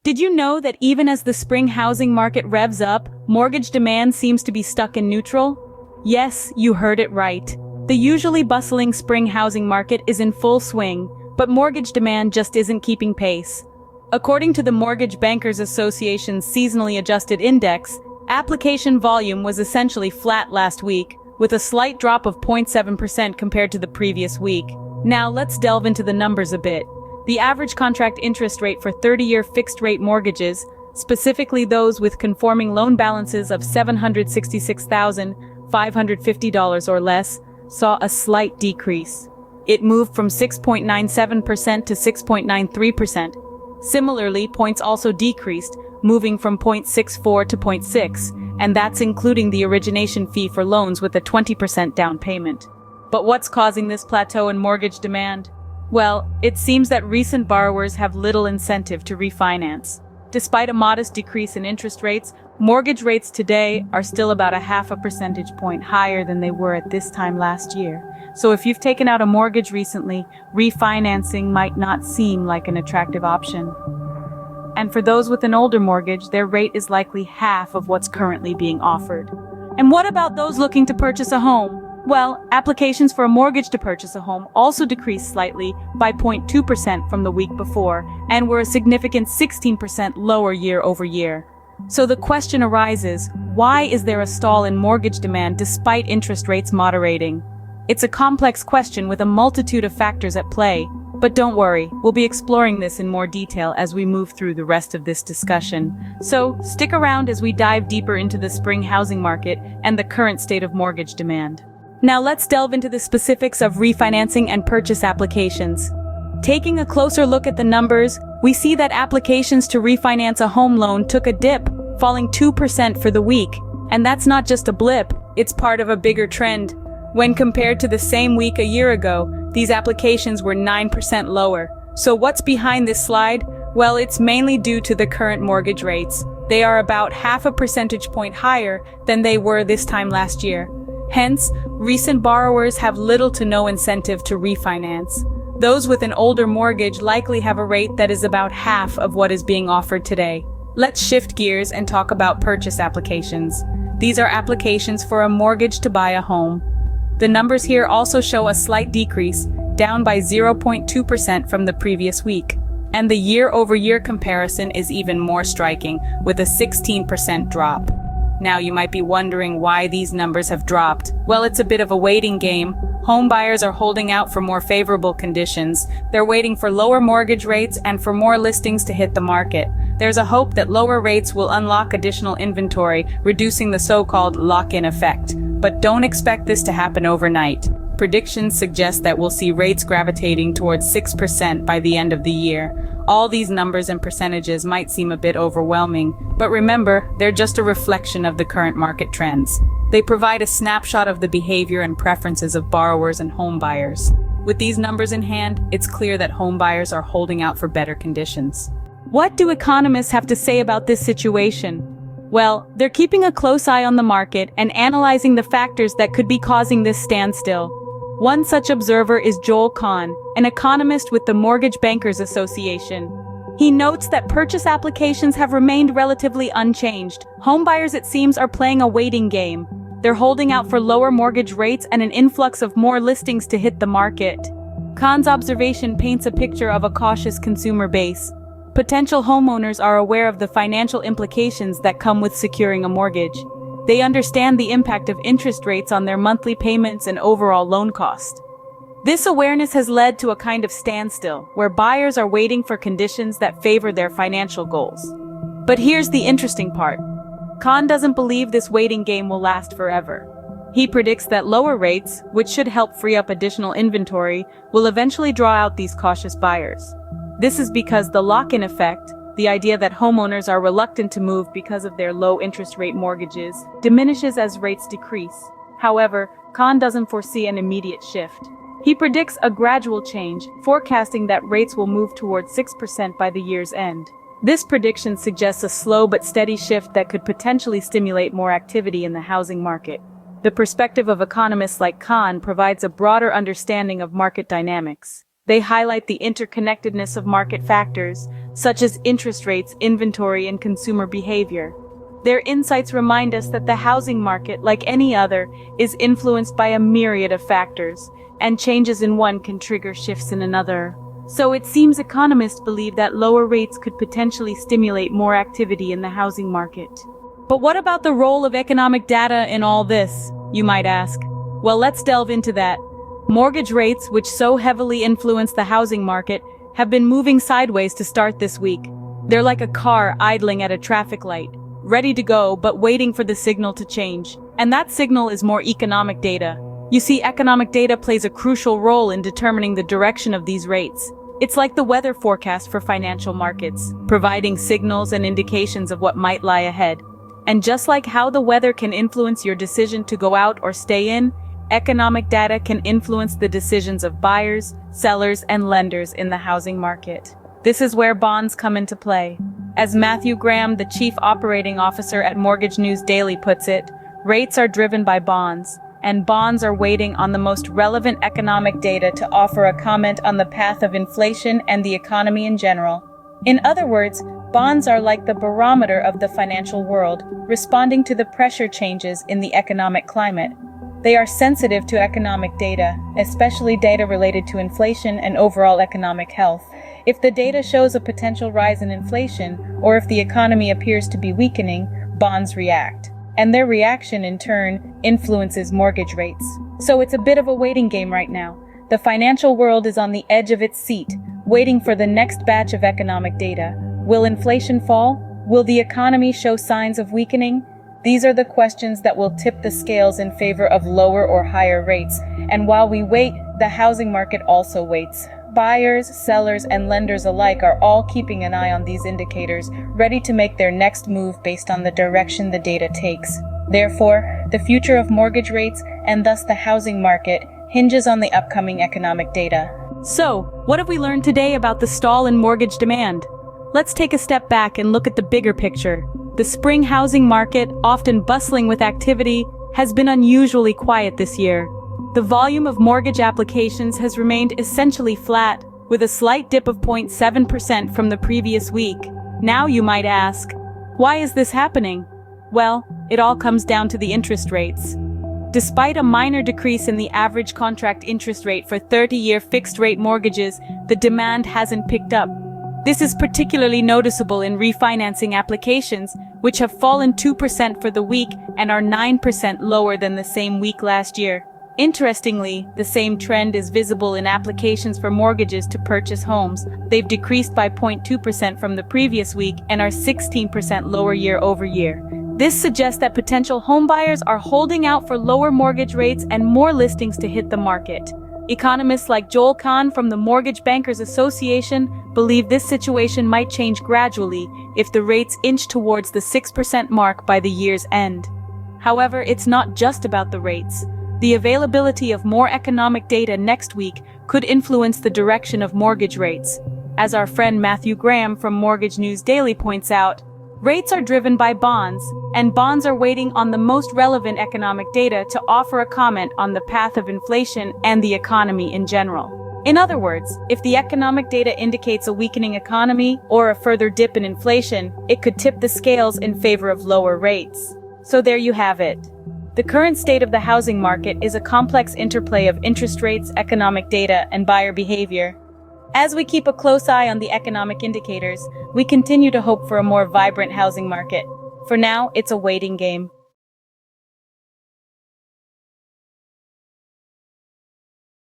Did you know that even as the spring housing market revs up, mortgage demand seems to be stuck in neutral? Yes, you heard it right. The usually bustling spring housing market is in full swing, but mortgage demand just isn't keeping pace. According to the Mortgage Bankers Association's seasonally adjusted index, application volume was essentially flat last week, with a slight drop of 0.7% compared to the previous week. Now let's delve into the numbers a bit. The average contract interest rate for 30-year fixed-rate mortgages, specifically those with conforming loan balances of $766,550 or less, saw a slight decrease. It moved from 6.97% to 6.93%. Similarly, points also decreased, moving from 0.64 to 0.6, and that's including the origination fee for loans with a 20% down payment. But what's causing this plateau in mortgage demand? Well, it seems that recent borrowers have little incentive to refinance. Despite a modest decrease in interest rates, mortgage rates today are still about a half a percentage point higher than they were at this time last year. So if you've taken out a mortgage recently, refinancing might not seem like an attractive option. And for those with an older mortgage, their rate is likely half of what's currently being offered. And what about those looking to purchase a home? Well, applications for a mortgage to purchase a home also decreased slightly by 0.2% from the week before, and were a significant 16% lower year over year. So the question arises, why is there a stall in mortgage demand despite interest rates moderating? It's a complex question with a multitude of factors at play, but don't worry, we'll be exploring this in more detail as we move through the rest of this discussion. So stick around as we dive deeper into the spring housing market and the current state of mortgage demand. Now let's delve into the specifics of refinancing and purchase applications. Taking a closer look at the numbers, we see that applications to refinance a home loan took a dip, falling 2% for the week. And that's not just a blip, it's part of a bigger trend. When compared to the same week a year ago, these applications were 9% lower. So what's behind this slide? Well, it's mainly due to the current mortgage rates. They are about half a percentage point higher than they were this time last year. Hence, recent borrowers have little to no incentive to refinance. Those with an older mortgage likely have a rate that is about half of what is being offered today. Let's shift gears and talk about purchase applications. These are applications for a mortgage to buy a home. The numbers here also show a slight decrease, down by 0.2% from the previous week. And the year-over-year comparison is even more striking, with a 16% drop. Now you might be wondering why these numbers have dropped. Well, it's a bit of a waiting game. Home buyers are holding out for more favorable conditions. They're waiting for lower mortgage rates and for more listings to hit the market. There's a hope that lower rates will unlock additional inventory, reducing the so-called lock-in effect. But don't expect this to happen overnight. Predictions suggest that we'll see rates gravitating towards 6% by the end of the year. All these numbers and percentages might seem a bit overwhelming, but remember, they're just a reflection of the current market trends. They provide a snapshot of the behavior and preferences of borrowers and home buyers. With these numbers in hand, it's clear that home buyers are holding out for better conditions. What do economists have to say about this situation? Well, they're keeping a close eye on the market and analyzing the factors that could be causing this standstill. One such observer is Joel Kahn, an economist with the Mortgage Bankers Association. He notes that purchase applications have remained relatively unchanged. Homebuyers, it seems, are playing a waiting game. They're holding out for lower mortgage rates and an influx of more listings to hit the market. Kahn's observation paints a picture of a cautious consumer base. Potential homeowners are aware of the financial implications that come with securing a mortgage. They understand the impact of interest rates on their monthly payments and overall loan cost. This awareness has led to a kind of standstill, where buyers are waiting for conditions that favor their financial goals. But here's the interesting part. Kahn doesn't believe this waiting game will last forever. He predicts that lower rates, which should help free up additional inventory, will eventually draw out these cautious buyers. This is because the lock-in effect, the idea that homeowners are reluctant to move because of their low interest rate mortgages, diminishes as rates decrease. However, Kahn doesn't foresee an immediate shift. He predicts a gradual change, forecasting that rates will move towards 6% by the year's end. This prediction suggests a slow but steady shift that could potentially stimulate more activity in the housing market. The perspective of economists like Kahn provides a broader understanding of market dynamics. They highlight the interconnectedness of market factors, such as interest rates, inventory, and consumer behavior. Their insights remind us that the housing market, like any other, is influenced by a myriad of factors, and changes in one can trigger shifts in another. So it seems economists believe that lower rates could potentially stimulate more activity in the housing market. But what about the role of economic data in all this, you might ask? Well, let's delve into that. Mortgage rates, which so heavily influence the housing market, have been moving sideways to start this week. They're like a car idling at a traffic light, ready to go but waiting for the signal to change. And that signal is more economic data. You see, economic data plays a crucial role in determining the direction of these rates. It's like the weather forecast for financial markets, providing signals and indications of what might lie ahead. And just like how the weather can influence your decision to go out or stay in, economic data can influence the decisions of buyers, sellers, and lenders in the housing market. This is where bonds come into play. As Matthew Graham, the chief operating officer at Mortgage News Daily, puts it, rates are driven by bonds, and bonds are waiting on the most relevant economic data to offer a comment on the path of inflation and the economy in general. In other words, bonds are like the barometer of the financial world, responding to the pressure changes in the economic climate. They are sensitive to economic data, especially data related to inflation and overall economic health. If the data shows a potential rise in inflation, or if the economy appears to be weakening, bonds react. And their reaction, in turn, influences mortgage rates. So it's a bit of a waiting game right now. The financial world is on the edge of its seat, waiting for the next batch of economic data. Will inflation fall? Will the economy show signs of weakening? These are the questions that will tip the scales in favor of lower or higher rates. And while we wait, the housing market also waits. Buyers, sellers, and lenders alike are all keeping an eye on these indicators, ready to make their next move based on the direction the data takes. Therefore, the future of mortgage rates, and thus the housing market, hinges on the upcoming economic data. So, what have we learned today about the stall in mortgage demand? Let's take a step back and look at the bigger picture. The spring housing market, often bustling with activity, has been unusually quiet this year. The volume of mortgage applications has remained essentially flat, with a slight dip of 0.7% from the previous week. Now you might ask, why is this happening? Well, it all comes down to the interest rates. Despite a minor decrease in the average contract interest rate for 30-year fixed-rate mortgages, the demand hasn't picked up. This is particularly noticeable in refinancing applications, which have fallen 2% for the week and are 9% lower than the same week last year. Interestingly, the same trend is visible in applications for mortgages to purchase homes. They've decreased by 0.2% from the previous week and are 16% lower year over year. This suggests that potential homebuyers are holding out for lower mortgage rates and more listings to hit the market. Economists like Joel Kahn from the Mortgage Bankers Association believe this situation might change gradually if the rates inch towards the 6% mark by the year's end. However, it's not just about the rates. The availability of more economic data next week could influence the direction of mortgage rates. As our friend Matthew Graham from Mortgage News Daily points out, rates are driven by bonds, and bonds are waiting on the most relevant economic data to offer a comment on the path of inflation and the economy in general. In other words, if the economic data indicates a weakening economy or a further dip in inflation, it could tip the scales in favor of lower rates. So there you have it. The current state of the housing market is a complex interplay of interest rates, economic data, and buyer behavior. As we keep a close eye on the economic indicators, we continue to hope for a more vibrant housing market. For now, it's a waiting game.